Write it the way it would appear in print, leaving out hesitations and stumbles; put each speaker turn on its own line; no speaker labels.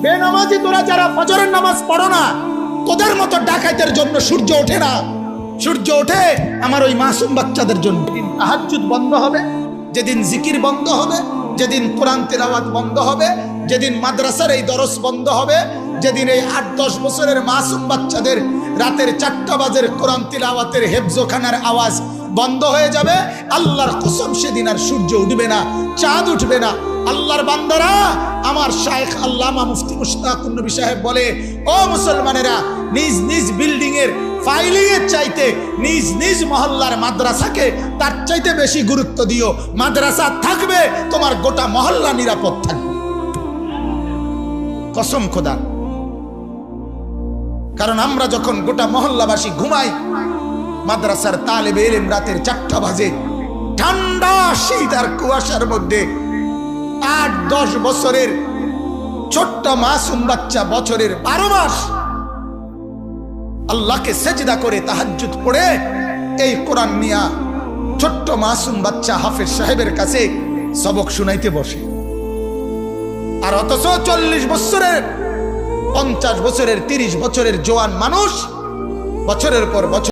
বেনামাজি তোরা যারা ফজরের নামাজ পড়ো না, তোদের মতো ডাকাইতের জন্য সূর্য ওঠে না। সূর্য ওঠে আমার ওই মাসুম বাচ্চাদের জন্য। যেদিন তাহাজ্জুদ বন্ধ হবে, যেদিন জিকির বন্ধ হবে, যেদিন কোরআন তিলাওয়াত বন্ধ হবে, যেদিন মাদ্রাসার এই দরস বন্ধ হবে, যেদিন এই 8-10 বছরের মাসুম বাচ্চাদের রাতের 4টা বাজের কোরআন তিলাওয়াতের হেফজোখানার আওয়াজ বন্ধ হয়ে যাবে, আল্লাহর কসম সেদিন আর সূর্য উঠবে না, চাঁদ উঠবে না। আল্লাহর বান্দারা, আমার শায়েখ আল্লামা মুফতি মুশতাকুর নবী সাহেব বলে, ও মুসলমানেরা, নিজ নিজ বিল্ডিং এর ফাইলিং এর চাইতে নিজ নিজ মহল্লার মাদ্রাসাকে তার চাইতে বেশি গুরুত্ব দিও। মাদ্রাসা থাকবে, তোমার গোটা মহল্লা নিরাপদ থাকবে, কসম খোদা। কারণ আমরা যখন গোটা মহল্লাবাসী ঘুমাই, মাদ্রাসার তালেবে ইলম রাতের 4টা বাজে ঠান্ডা শীত আর কুয়াশার মধ্যে 8-10 বছরের ছোট্ট মাসুম বাচ্চা বছরের 12 মাস আল্লাহকে সেজদা করে তাহাজ্জুদ পড়ে এই কোরআন নিয়া ছোট্ট মাসুম বাচ্চা হাফেজ সাহেবের কাছে সবক শুনাইতে বসে। আর অথচ 40 বছরের 50 বছরের 30 বছরের জোয়ান মানুষ বছরের পর বছর